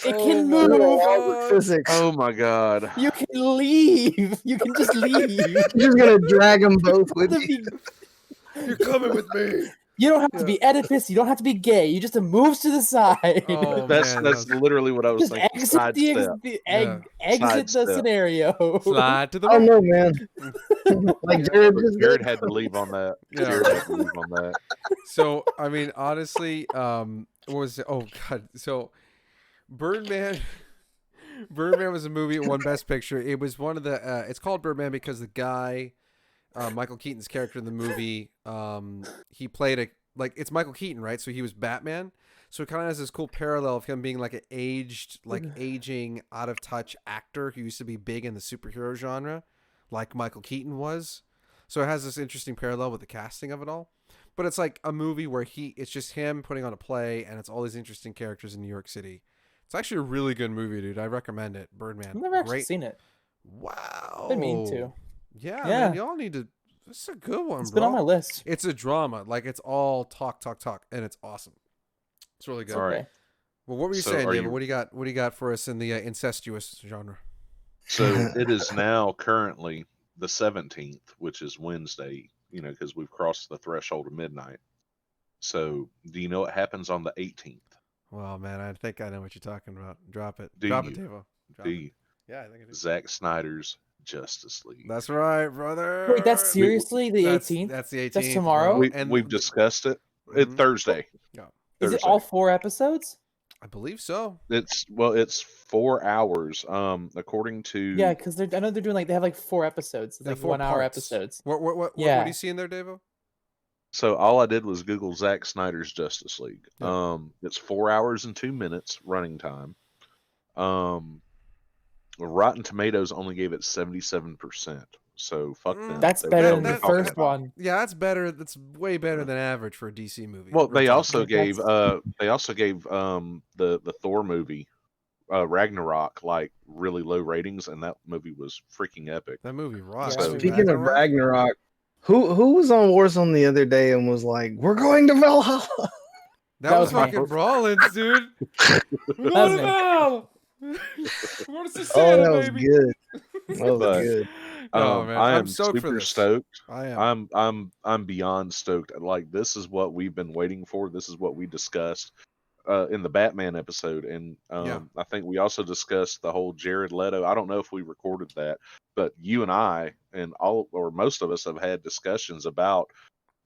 can move. Physics. Oh my god. You can leave. You can just leave. You're just gonna drag them both with you. You're coming with me. You don't have to be Oedipus. You don't have to be gay. You just move to the side. Oh, that's literally what I was thinking. Exit the scenario. Slide to the right. Oh no, man. Like Jared had to leave on that. Yeah. Jared had to leave on that. So I mean, honestly, what was it? Oh god. So Birdman was a movie. It won Best Picture. It was one of the. It's called Birdman because the guy. Michael Keaton's character in the movie, he played it's Michael Keaton, right? So he was Batman. So it kind of has this cool parallel of him being like an aging, out of touch actor who used to be big in the superhero genre, like Michael Keaton was. So it has this interesting parallel with the casting of it all. But it's like a movie where it's just him putting on a play, and it's all these interesting characters in New York City. It's actually a really good movie, dude. I recommend it. Birdman. I've never actually seen it. Wow. I mean to. Yeah, man, y'all need to. This is a good one, It's bro. been on my list. It's a drama. Like, it's all talk, and it's awesome. It's really good. All right. Well, what were you saying, David? What do you got for us in the incestuous genre? So it is now currently the 17th, which is Wednesday, because we've crossed the threshold of midnight. So do you know what happens on the 18th? Well, man, I think I know what you're talking about. Drop it. Do Drop you? it, Devo. Do you? Yeah, I think it is. Zack Snyder's Justice League. That's right, brother. Wait, that's seriously the 18th? That's the 18th. That's tomorrow? We've discussed it. It's Thursday. Yeah. Is it all 4 episodes? I believe so. It's 4 hours. According to Yeah, because I know they're doing like they have like 4 episodes. It's Yeah, like 4 1-hour parts. episodes. What Yeah. do you see in there, Davo? So all I did was Google Zack Snyder's Justice League. Yeah. It's 4 hours and 2 minutes running time. Rotten Tomatoes only gave it 77%. So fuck them. That's They better know than what the they're talking first about. one. Yeah, that's better. That's way better than average for a DC movie. Well, Real they talk. also gave That's- the Thor movie, Ragnarok, like really low ratings, and that movie was freaking epic. That movie rocks. Yeah, dude. Speaking of Ragnarok, who was on Warzone the other day and was like, "We're going to Valhalla"? that That was was me. fucking Rollins, dude. We're That going was to me. Val. We're going to see Oh, Santa, that was baby. good. That was But- good. Oh man, I I'm am stoked for super this. stoked. I am. I'm beyond stoked. Like, this is what we've been waiting for. This is what we discussed in the Batman episode, and Yeah. I think we also discussed the whole Jared Leto. I don't know if we recorded that, but you and I and all or most of us have had discussions about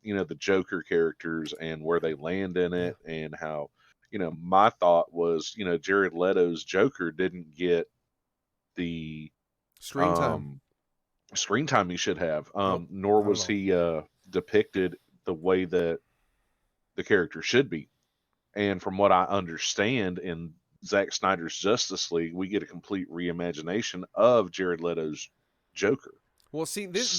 the Joker characters and where they land in it, and how my thought was Jared Leto's Joker didn't get the Screen time. screen time he should have. Nope, Nor not was at all. he depicted the way that the character should be. And from what I understand, in Zack Snyder's Justice League, we get a complete reimagination of Jared Leto's Joker. Well, see, this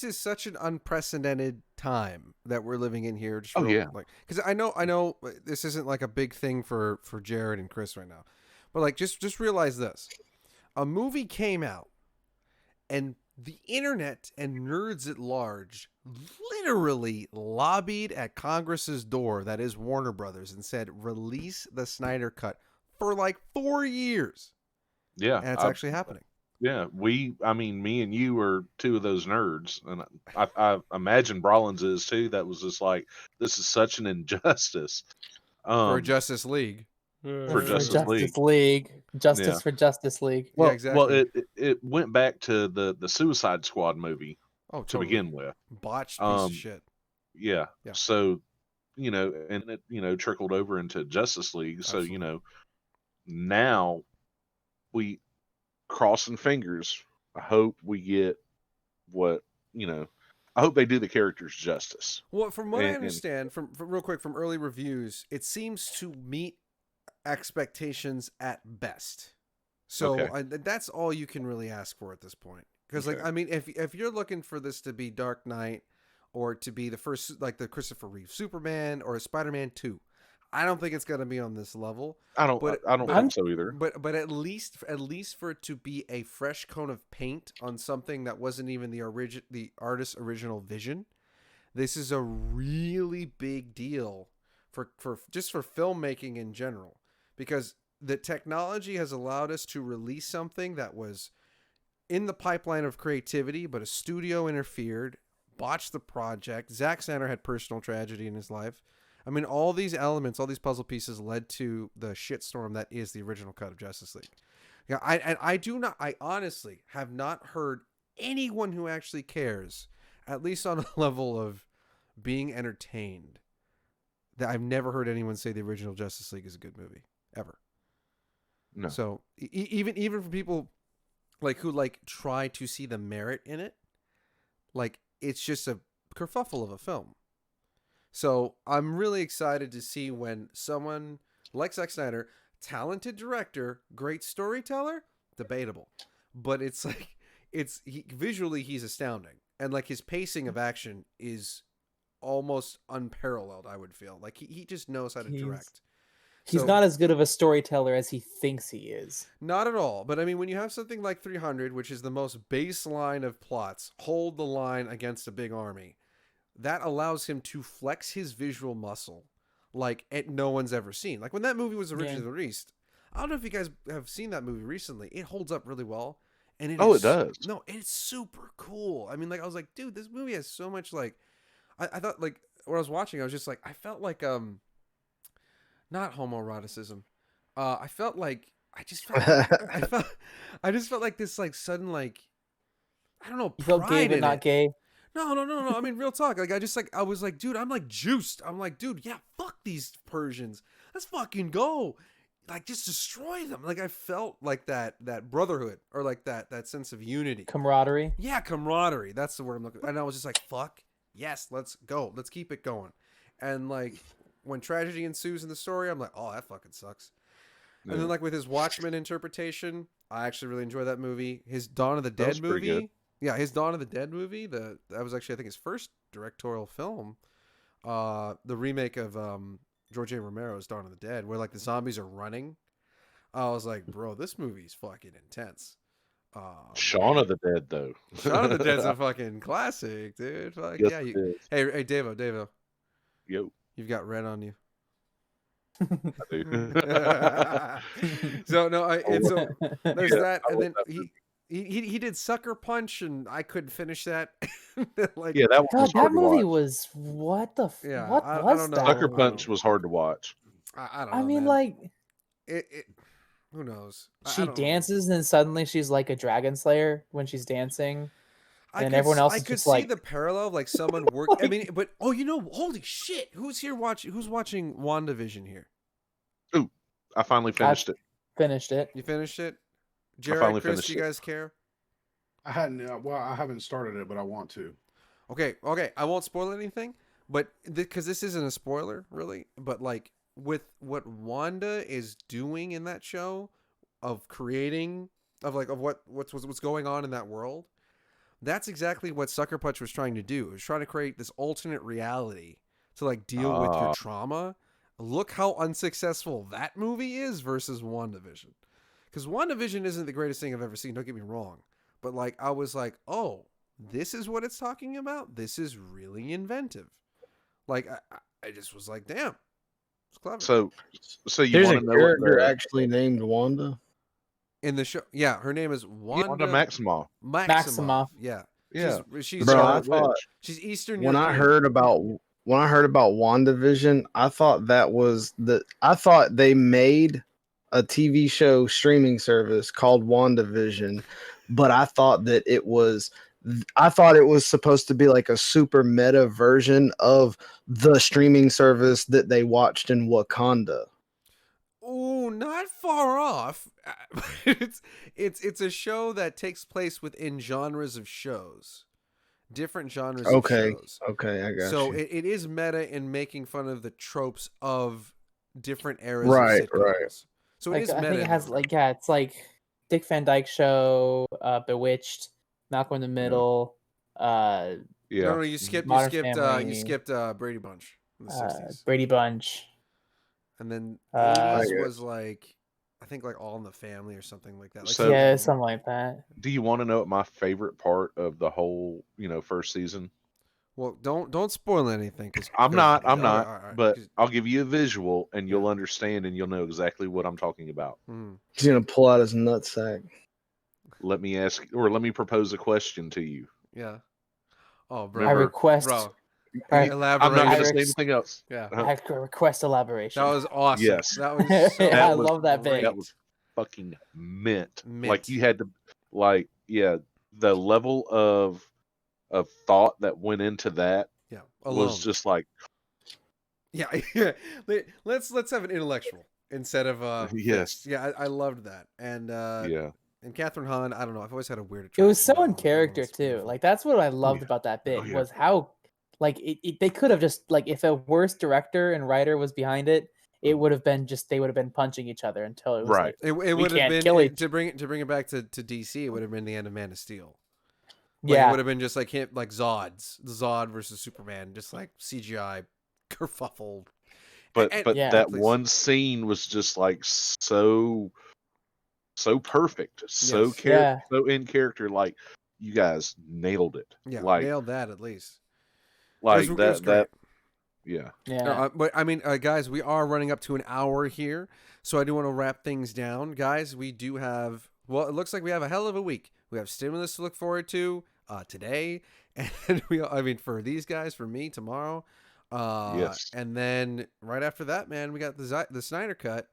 is such an unprecedented time that we're living in here. Just because I know this isn't like a big thing for Jared and Chris right now, but like just realize this: a movie came out, and the internet and nerds at large literally lobbied at Congress's door, that is Warner Brothers, and said, release the Snyder Cut for like 4 years. Yeah. And it's actually happening. Yeah. Me and you are two of those nerds. And I imagine Brawlins is too. That was just like, this is such an injustice. For Justice League. For Justice League. Justice Yeah. for Justice League. Well, Yeah, exactly. Well, it went back to the Suicide Squad movie Oh, to totally. begin with. Botched piece of shit. Yeah. Yeah. So, and it trickled over into Justice League. So, Absolutely. now we crossing fingers. I hope we get what, I hope they do the characters justice. Well, from what I And- understand, from real quick, from early reviews, it seems to meet expectations at best. So Okay. that's all you can really ask for at this point. Because, like, Okay. I mean, if you're looking for this to be Dark Knight or to be the first, like the Christopher Reeve Superman or a Spider-Man 2, I don't think it's going to be on this level. I don't think so either. But at least for it to be a fresh coat of paint on something that wasn't even the artist's original vision, this is a really big deal for filmmaking in general, because the technology has allowed us to release something that was in the pipeline of creativity, but a studio interfered, botched the project. Zack Snyder had personal tragedy in his life. I mean, all these elements, all these puzzle pieces led to the shitstorm that is the original cut of Justice League. Yeah, I honestly have not heard anyone who actually cares, at least on a level of being entertained, that I've never heard anyone say the original Justice League is a good movie ever. No. So even for people like who like try to see the merit in it, like it's just a kerfuffle of a film. So I'm really excited to see when someone like Zack Snyder, talented director, great storyteller, debatable, but it's like visually he's astounding, and like his pacing of action is almost unparalleled. I would feel like he just knows how to direct. He's not as good of a storyteller as he thinks he is. Not at all. But I mean, when you have something like 300, which is the most baseline of plots, hold the line against a big army, that allows him to flex his visual muscle like no one's ever seen. Like when that movie was originally released, I don't know if you guys have seen that movie recently. It holds up really well. And it does. No, it's super cool. I mean, like I was like, dude, this movie has so much like, I thought like when I was watching, I was just like, I felt like, not homoeroticism. I felt like I just felt, I just felt like this, like sudden, like I don't know, You felt gay pride but in not it. gay. No. I mean, real talk. Like, I was like, dude, I'm like juiced. I'm like, dude, yeah, fuck these Persians. Let's fucking go. Like, just destroy them. Like, I felt like that brotherhood or like that sense of unity. Camaraderie. Yeah, camaraderie. That's the word I'm looking for. And I was just like, fuck, yes, let's go. Let's keep it going. And like, when tragedy ensues in the story, I'm like, oh, that fucking sucks. Yeah. And then like with his Watchmen interpretation, I actually really enjoy that movie. His Dawn of the That Dead was pretty good. movie. Yeah, his Dawn of the Dead movie. That was actually, I think, his first directorial film. The remake of George A. Romero's Dawn of the Dead, where like the zombies are running. I was like, bro, this movie's fucking intense. Shaun of the Dead, though. Shaun of the Dead's a fucking classic, dude. Fuck Yes, yeah. it is. Hey, Davo, Yo, you've got red on you. I do. So no, so there's Yeah, that, I and love then he did Sucker Punch, and I couldn't finish that. Like, Yeah, that one God, was that hard to movie watch. was Yeah, what I was don't know. that? Sucker movie? Punch was hard to watch. I don't know. I mean, man. like it. Who knows? I she don't know. dances and suddenly she's like a dragon slayer when she's dancing. And everyone else I is could just see like- the parallel of like someone work. I mean, but holy shit! Who's watching WandaVision here? Ooh, I finally finished it. Finished it. You finished it, finally Jared, Chris. finished Do you it. guys care? I hadn't. Well, I haven't started it, but I want to. Okay. I won't spoil anything, but because this isn't a spoiler, really. But like with what Wanda is doing in that show, of creating, of what's going on in that world, that's exactly what Sucker Punch was trying to do. It was trying to create this alternate reality to like deal with your trauma. Look how unsuccessful that movie is versus WandaVision. Because WandaVision isn't the greatest thing I've ever seen. Don't get me wrong. But like, I was like, oh, this is what it's talking about? This is really inventive. Like, I just was like, damn. It's clever. So you There's want a to know character what actually named Wanda. In the show, yeah, her name is Wanda Maximoff. Maximoff. Yeah. Yeah, She's Bro, I Scarlet thought Witch. she's Eastern when I European. heard about WandaVision, I thought I thought they made a TV show streaming service called WandaVision, but I thought it was supposed to be like a super meta version of the streaming service that they watched in Wakanda. Oh, not far off. It's a show that takes place within genres of shows. Different genres of shows. Okay, I got So you. it is meta in making fun of the tropes of different eras Right, of sitcoms. right. So it Like, is I meta. think it in has that like regard. it's like Dick Van Dyke Show, Bewitched, Malcolm in the Middle, Yeah, No, you skipped Modern Family. Brady Bunch in the 60s. Brady Bunch. And then Uh, 80s was like, I think like All in the Family or something like that. Like So- Yeah, something like that. Do you want to know what my favorite part of the whole, first season? Well, don't spoil anything. I'm not, all right, but 'cause- I'll give you a visual and you'll understand and you'll know exactly what I'm talking about. He's gonna pull out his nutsack. Let me propose a question to you. Yeah. Oh, bro. I Remember- request. Bro. I, Elaborate. I'm not going to I say rex- anything else. Yeah. Uh-huh. I request elaboration. That was awesome. Yes. That was so I was love that bit. great. That was fucking mint. Mint. Like you had to, the level of thought that went into that Yeah. Alone. was just like, Yeah. Let's have an intellectual instead of Yes. fist. Yeah, I loved that. And yeah. and Catherine Hahn, I don't know. I've always had a weird It attraction. was so to her. in character It's too. beautiful. Like that's what I loved yeah. about that bit Oh, yeah. was how like they could have just like if a worse director and writer was behind it, it would have been just they would have been punching each other until it was Right. like It we would have can't been kill each- to bring it back to DC. It would have been the end of Man of Steel. Like, yeah. it would have been just like him, like Zod versus Superman, just like CGI kerfuffle. But Yeah. that Please. one scene was just like so perfect, so Yes. Yeah. so in character. Like you guys nailed it. Yeah, like nailed that at least. like it was great. that. Yeah. Yeah. No, but I mean, guys, we are running up to an hour here, so I do want to wrap things down, guys. We do have. Well, it looks like we have a hell of a week. We have stimulus to look forward to today, and for these guys, for me tomorrow. Yes. And then right after that, man, we got the Snyder Cut.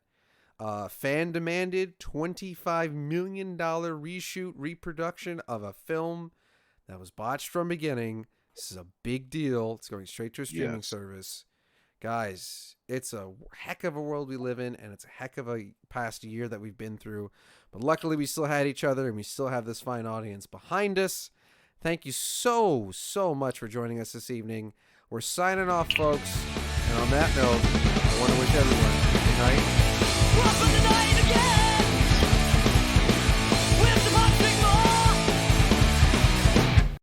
fan demanded $25 million reshoot reproduction of a film that was botched from beginning. This is a big deal. It's going straight to a streaming service. Guys, it's a heck of a world we live in, and it's a heck of a past year that we've been through. But luckily, we still had each other, and we still have this fine audience behind us. Thank you so much for joining us this evening. We're signing off, folks. And on that note, I want to wish everyone a good night.